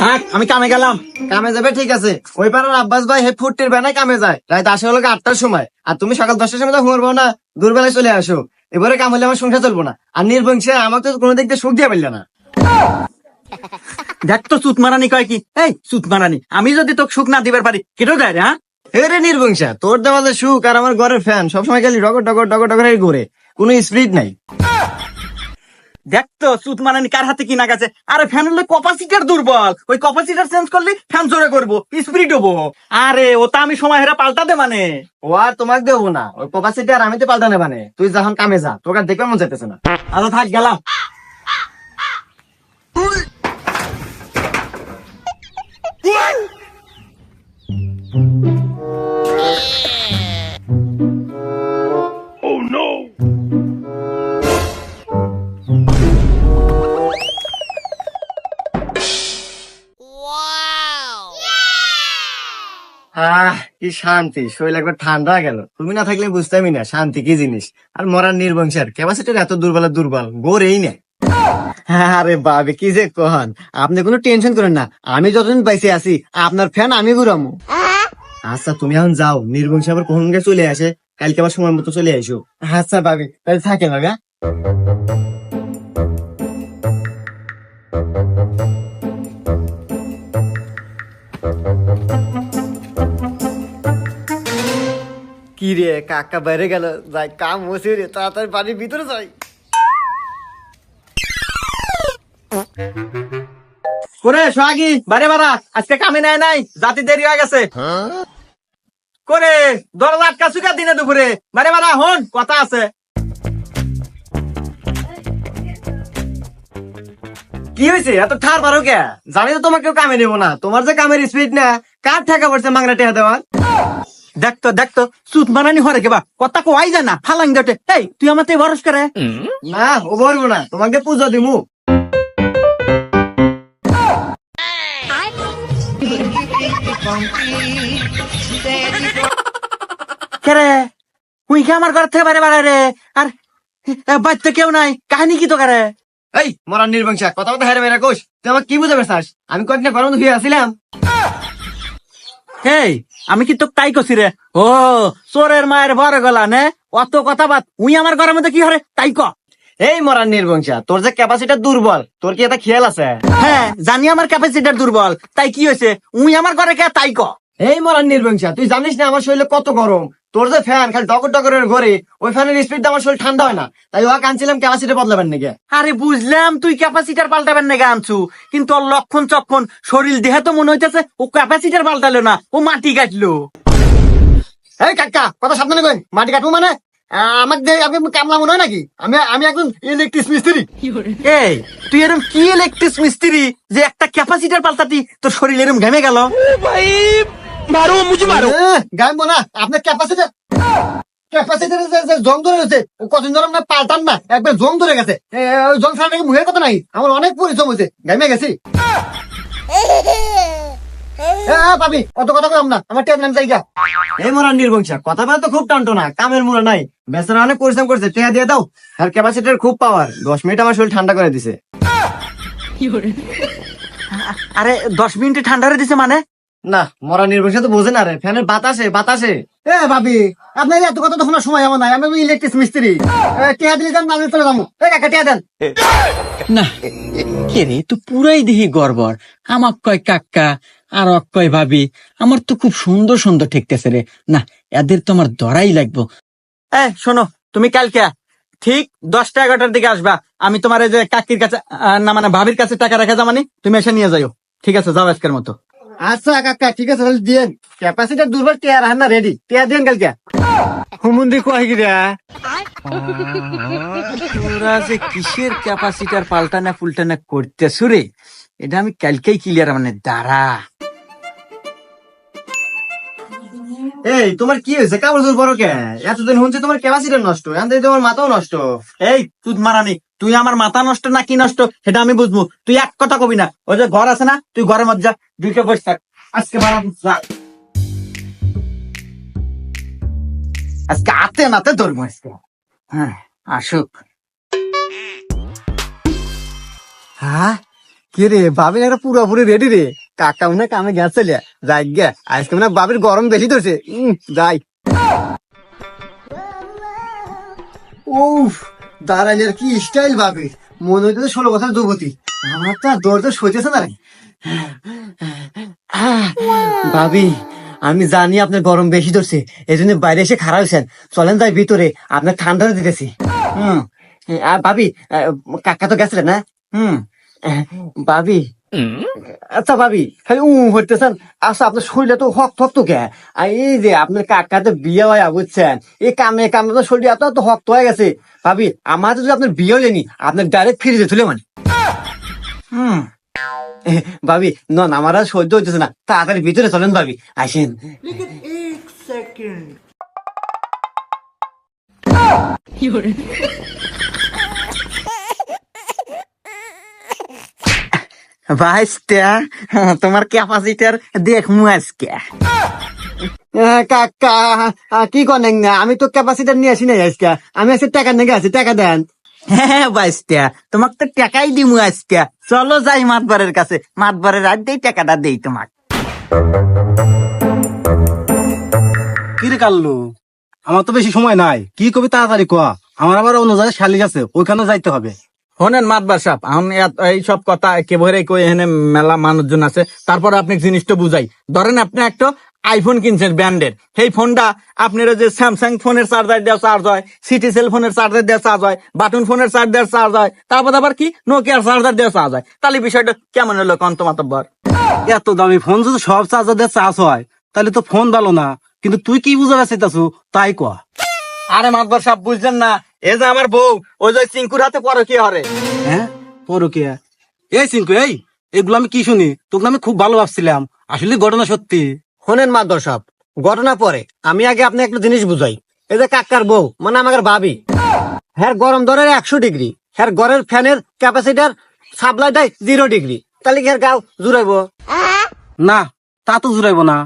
থাক, আমি কামে গেলাম। কামে যাবে ঠিক আছে, ওই পাড়ার আব্বাস ভাই হে ফুটটির বেনায় কামে যায় রাত আসে হলো 8টার সময়, আর তুমি সকাল 10টার সময় তো ঘুমাবো না, দুর্বেলায় চলে আসো। এবারে কাম হলে আমার সংসার চলবো না, আর নির্বংশে আমাকে তো কোনো দিক দিয়ে সুখ দিয়ে পারলে না। দেখ তো সুত মারানি কয় কি। এই সুত মারানি, আমি যদি তোকে সুখ না দিবার পারি কেটো দেয় রে? হ্যাঁ, রে নির্বংশা, তোর দেওয়া যে সুখ আর আমার ঘরের ফ্যান সবসময় খালি ডগর ডগর ডগর ডগর ঘুরে, কোনো স্পিরিট নাই। দেখ তো সুত মারানি কার হাতে কিনা গেছে। আরে ফ্যান হলে ক্যাপাসিটার দুর্বল, ওই ক্যাপাসিটার চেঞ্জ করলে ফ্যান জোরে করবো, স্পিরিট হবো। আরে ও তা আমি সময় হেরা পাল্টাতে মানে। ও আর তোমাকে দেবো না, ওই ক্যাপাসিটি আর আমি তো পাল্টানে মানে, তুই যখন কামে যা, তোকে আর দেখবে মন চাইতেছে না। আচ্ছা থাক, গেলাম। কি শান্তি, শরীর একবার ঠান্ডা গেল। তুমি না থাকলে বুঝতামই না শান্তি কি জিনিস। আর মরার নির্বংশার ক্যাপাসিটির এত দুর্বল দুর্বল গোরেই না। আরে বাবে কি যে কহন, আপনি কোনো টেনশন করেন না, আমি যতদিন পাইছে আছি আপনার ফ্যান আমি ঘুরামু। আচ্ছা তুমি এখন যাও, নির্বংশ আবার কখন চলে আসে, কালকে আবার সময় মতো চলে আইসো। আচ্ছা ভাবি, তাহলে থাকে ভাবে। কি রে কাকা বাইরে গেল, যাই কাম হচ্ছে রে, তাড়াতাড়ি বাড়ির ভিতরে যাই। করে সোহাগী বারে বারা, আজকে কামে নেয় নাই, জাতি দেরি হয়ে গেছে। করে দরজা আটকা চুকা দিনে দুপুরে, বারে বারা হন কথা আছে। কি হয়েছে এত ঠার পারো কে? জানি তো তোমাকে কেউ কামে নেবো না, তোমার যে কামের স্পিড না, কার ঠেকা পড়ছে মাংরা টেহা দেওয়ার। দেখতো দেখতো সুত মারানি হরে কেবা কথা কোয়াই যায় না, ফালাং দেটে। এই তুই আমাতে ভরস করে? না ও বলবো না, তোমাকে পুজো দিমু। কেরে তুই কি আমার ঘর থেকে বারে বারে রে? আর বাচ্চা কেউ নাই, কাহিনী কি তো করে? এই মরার নির্বংশা, কথা কথা হেরে বেড়া কোষ, তুই আমার কি বুঝে পেছাস? আমি কয়েকটা গরম ধুয়ে আসছিলাম। এই আমি কি তোকে তাই কছি রে? ও চোরের মায়ের বড় গলা নে, অত কথা বাদ, উই আমার ঘরের মধ্যে কি হরে তাই ক। এই মরার নির্বংশা, তোর যে ক্যাপাসিটি দুর্বল, তোর কি এটা খেয়াল আছে? হ্যাঁ জানি আমার ক্যাপাসিটার দুর্বল, তাই কি হয়েছে? উই আমার ঘরে কে তাই ক। এই মরার নির্বংশা, তুই জানিস না আমার শরীরে কত গরম? তোর যে ফ্যান খালি ডগর ডগরের ঘরে, ওই ফ্যানের স্পিড আমার শরীর ঠান্ডা হয় না, তাই ওয়া কানছিলাম ক্যাপাসিটি বদলাবেন নাকি। আরে বুঝলাম তুই ক্যাপাসিটার পাল্টাবেন নাকি আনছু, কিন্তু ওর লক্ষণ চক্ষণ শরীর দেহে তো মনে হইতেছে ও ক্যাপাসিটার পাল্টালো না, ও মাটি কাটলো। এই কাকা কথা সাবধানে কই, মাটি কাটবো মানে? আমাকে দিয়ে আপনি কামলা মনে হয় নাকি? আমি আমি একজন ইলেকট্রিক মিস্ত্রি। এই তুই এরকম কি ইলেকট্রিক মিস্ত্রি যে একটা ক্যাপাসিটার পাল্টাতি তোর শরীর এরকম ঘেমে গেল? গাইবো না আপনার ক্যাপাসিটার, ক্যাপাসিটার যে জং ধরে গেছে, কতদিন ধরে আমরা পাল্টান না, একবার জং ধরে গেছে। ওই জং ছাড়া নাকি মুখের কথা নাই, আমার অনেক পরিশ্রম হয়েছে, গাইমে গেছি। পাবি অত কথা কম না, আমার টেপ নাম জায়গা। এই মরার নির্বংশা, কথা বলা তো খুব টানটো না, কামের মূল্য নাই, বেচারা অনেক পরিশ্রম করছে, টেয়া দিয়ে দাও। আর ক্যাপাসিটার খুব পাওয়ার, 10 মিনিট আমার শরীর ঠান্ডা করে দিছে। আরে 10 মিনিটে ঠান্ডা হয়ে দিছে মানে? না মরা নির্বংশা তো বোঝে না রে, ফ্যানের বাতাসে বাতাসে। ভাবি আপনার এত কথা তো শোনার সময় আমার নাই, আমি ইলেকট্রিক মিস্ত্রি। টেয়া দিলে যান, আমি চলে যাবো। কাকা টেয়া দেন না। কে রে, তুই পুরাই দেহি গড়বড়, আমাক কয় কাকা আর অক কয় ভাবি, আমার তো খুব সুন্দর সুন্দর ঠেকতেছে রে। না এদের তো আমার ধরাই লাগবো। শোনো, তুমি কালকে ঠিক 10টা 11টার দিকে আসবা, আমি তোমার এই যে কাকির কাছে না মানে ভাবির কাছে টাকা রেখে যামানি, তুমি এসে নিয়ে যাও। ঠিক আছে, যাও আজকের মতো। আচ্ছা কাকা ঠিক আছে, তাহলে দিয়েন। ক্যাপাসিটার দুর্বল, টেয়া রাখেন না রেডি, টেয়া দিয়েন কালকে। হুমুন্দি কয় গিরা তোরা যে কিসের ক্যাপাসিটার পাল্টানা ফুলটানা করতেছ রে, এটা আমি কালকেই ক্লিয়ার মানে দাঁড়া। এই তোমার কি হয়েছে, কাপড় জোর বড় কে? এতদিন শুনছি তোমার ক্যাপাসিটার নষ্ট, এখন থেকে তোমার মাথাও নষ্ট। এই তুই মারানি, তুই আমার মাথা নষ্ট না কি নষ্ট সেটা আমি বুঝবো, তুই এক কথা কবি না। ওই যে ঘর আছে না, তুই ঘরের মধ্যে যা, দুইটা বসে থাক। আজকে আজকে আতে নাতে ধরবো আজকে। হ্যাঁ আসুক। হ্যাঁ কি রে বাবির একটা পুরোপুরি রেডি রে, কাকা মনে হয় কামে গেছে যাই গে, আজকে মনে হয় বাবির গরম বেশি ধরছে। যাই। উফ, দাঁড়াইলে কি স্টাইল বাবির, মনে হইতে 16 বছর যুবতী। আমার তো আর দৌড় তো সইতেছে না রে। ভাবি, আমি জানি আপনার গরম বেশি ধরছে, এই জন্য বাইরে এসে খারাপ হয়েছেন। চলেন যাই ভিতরে, আপনার ঠান্ডা দিতেছি। আর ভাবি, কাকা তো গেছিলেন না? ভাবি, আচ্ছা ভাবি, খালি হইতেছেন। আচ্ছা, আপনার শরীরে তো হক তো কে? আর এই যে আপনার কাকা তো বিয়ে হয় বুঝছেন, এই কামে কামে তো শরীর এত তো হক হয়ে গেছে। ভাবি, আমার যদি আপনার বিয়ে হয়নি, আপনার ডাইরেক্ট ফিরে যেতে মানে। ভাবি, নন আমার আর সহ্য হইতেছে না, তাড়াতাড়ি ভিতরে চলেন ভাবি, আসেন। ভাইস্টা, তোমার ক্যাপাসিটার দেখমু আজকে। কাকা, কি করেন না? আমি তো ক্যাপাসিটার নিয়ে আসি নাই আজকে, আমি আজকে টাকা নিয়ে আছি, টাকা দেন। হ্যাঁ ভাইস্টা, তোমাকে তো টাকাই দিমু আজকে। চলো যাই মাতবারের কাছে, মাতবারের রাত দেই টাকাটা দেই তোমাকে। কিরে কাল্লু, আমার তো বেশি সময় নাই, কি কবি তাড়াতাড়ি কোয়া। আমার আবার অন্য জায়গায় শালিক আছে, ওইখানে যাইতে হবে। শোনেন মাতবার সাহেব, আমি এই সব কথা একেবারে কই, এখানে মেলা মানুষজন আছে, তারপরে আপনি জিনিসটা বুঝাই। ধরেন আপনি একটা আইফোন কিনছেন ব্র্যান্ডের, সেই ফোনটা আপনার যে স্যামসাং ফোনের চার্জার দেওয়া চার্জ হয়, সিটি সেল ফোনের চার্জার দেওয়া চার্জ হয়, বাটন ফোনের চার্জ দেওয়ার চার্জ হয়, তারপর আবার কি নোকিয়ার চার্জার দেওয়া চার্জ হয়। তাহলে বিষয়টা কেমন হলো কন্ত মাতব্বর? এত দামি ফোন যদি সব চার্জার দিয়ে চার্জ হয়, তাহলে তো ফোন ভালো না। কিন্তু তুই কি বুঝাবে চাইতাছু তাই কোয়া। আরে মাতবার সাহেব বুঝছেন না, এই যে আমার বউ, ওই যে চিঙ্কুর হাতে পরে কি হরে। হ্যাঁ, পরকিয়া? এই সিংকু, এগুলো আমি কি শুনি? তোকে আমি খুব ভালো ভাবছিলাম, আসলে ঘটনা সত্যি। শোনেন মা দর্শক, ঘটনা পরে, আমি আগে আপনি একটা জিনিস বুঝাই। এই যে কাকার বউ মানে আমাদের ভাবি, হ্যাঁ গরম ধরে 100 ডিগ্রি, হ্যাঁ ঘরের ফ্যানের ক্যাপাসিটার সাপ্লাই দেয় 0 ডিগ্রি, তাহলে কি গাও জুড়াইব? না, তা তো জুড়াইব না।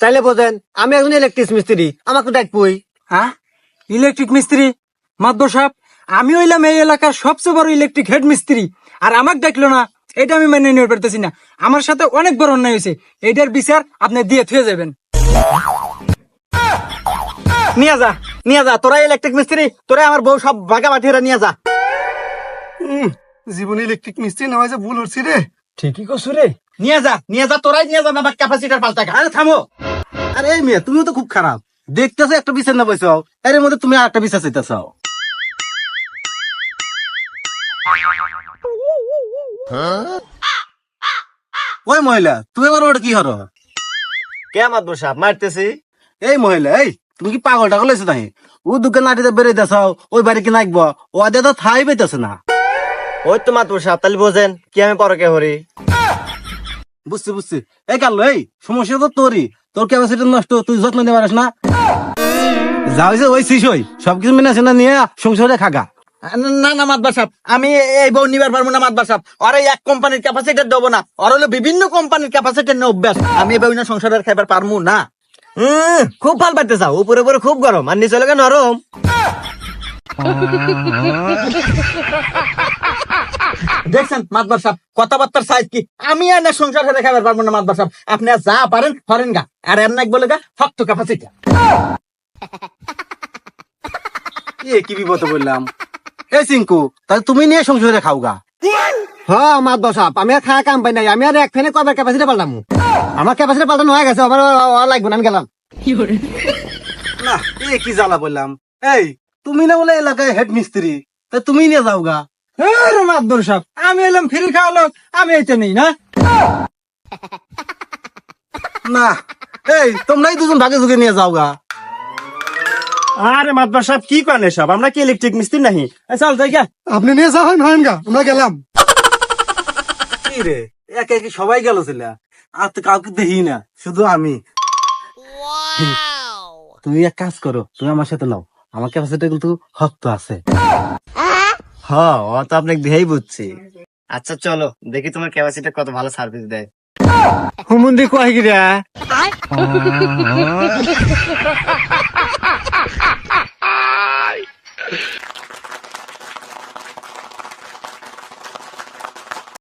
তাইলে বোঝেন, আমি একজন ইলেকট্রিক মিস্ত্রি, আমাকে ডাকবই। হ্যাঁ, ইলেকট্রিক মিস্ত্রি? মাদ্দর সাহেব, আমি হইলাম এই এলাকার সবচেয়ে বড় ইলেকট্রিক হেড মিস্ত্রি, আর আমাকে ডাকলো না, এটা আমি মেনে নিতে পারতেছি না। আমার সাথে অনেক বড় অন্যায় হয়েছে, এটার বিচার আপনি দিয়ে থুয়ে যাবেন। নিয়ে যা, নিয়ে যা, তোরা ইলেকট্রিক মিস্ত্রি, তোরা আমার বউ সব ভাগাভাগি নিয়ে যা। জীবনে ইলেকট্রিক মিস্ত্রি না হয়েছে ভুল হচ্ছে রে। ঠিকই কছু রে, নিয়ে যা তোরাই নিয়ে যা, না ক্যাপাসিটার পাল্টা। আরে থামো, আরে এই মেয়ে, তুমিও তো খুব খারাপ দেখতেছো। একটা বিচার না পাইছো, এর মধ্যে তুমি আর একটা বিচার চাইতেছ। ওই মহিলা, তুমি আমার ওটা কি হরো? কে মাতবো সাহেব, মারতেছি? এই মহিলা, তুমি কি পাগল টাগল হয়েছো তাই? ও দোকান নাটিতে বেরোইতেছ, ওই বাড়ি কি নাকবো, ও আদে তো থাই পাইতেছে না। ওই তো মাতবো সাহেব, তাহলে বোঝেন কি আমি পরকে হরি। বুঝছি। এই কাল, সমস্যা তো তোরই, তোর ক্যাপাসিটি নষ্ট, তুই যত্ন নিতে পারিস না। যা হয়েছে ওই শিশই, সবকিছু মেনে না নিয়ে সংসারে খাগা। না মাতবার সাহেব, আমি এই বউ নিবার পারবো না মাতবার সাহেব। আর এক কোম্পানির ক্যাপাসিটার দেবো না, আর হলো বিভিন্ন কোম্পানির ক্যাপাসিটার নিয়ে অভ্যাস, আমি এই বউ না সংসারের খাইবার পারবো না। খুব ভাল পাইতে চাও, উপরে উপরে খুব গরম, আর নিচে লোকে নরম। দেখছেন মাতবার সাহেব, কথাবার্তার সাইজ কি? আমি আর না সংসার সাথে খাইবার পারবো না মাতবার সাহেব। আপনি আর যা পারেন করেন গা, আর এর নাক বলে গা শক্ত ক্যাপাসিটি। কি বিপদে বললাম। এই সিংকু, তাহলে তুমি নিয়ে সংসারে খাওগা। হ্যাঁ মাতবো সাহেব, আমি আর খাওয়া কাম পাই নাই, আমি আর এক ফ্যানে কবার ক্যাপাসিটি পাল্টাম। আমার ক্যাপাসিটি পাল্টানো হয়ে গেছে, আমার লাগবে না, আমি গেলাম। না, কি জ্বালা বললাম। তুমি না বলে এলাকায় হেড মিস্ত্রি, তা তুমি নিয়ে যাওগা। হ্যাঁ রে মাদ্দর সাহেব, আমি এলাম ফ্রি খাওয়া লোক, আমি এইটা নেই না। না, তোমরাই দুজন ভাগে যুগে নিয়ে যাওগা। আরে মাতবো সাহেব, কি করেন সব? আমরা কি ইলেকট্রিক মিস্ত্রি নাহি? চল যাই গা, আপনি নিয়ে যাওয়া হয় গা, আমরা গেলাম। কি রে, একে সবাই গেল ছিল, আর তো কাউকে দেখি না, শুধু আমি। তুমি এক কাজ করো, তুমি আমার সাথে নাও, আমার ক্যাপাসিটি কিন্তু শক্ত আছে। হ্যাঁ, ও তো আপনাকে দেখেই বুঝছি। আচ্ছা চলো দেখি তোমার ক্যাপাসিটি কত ভালো সার্ভিস দেয়। হুমুন্দি কয় গিরা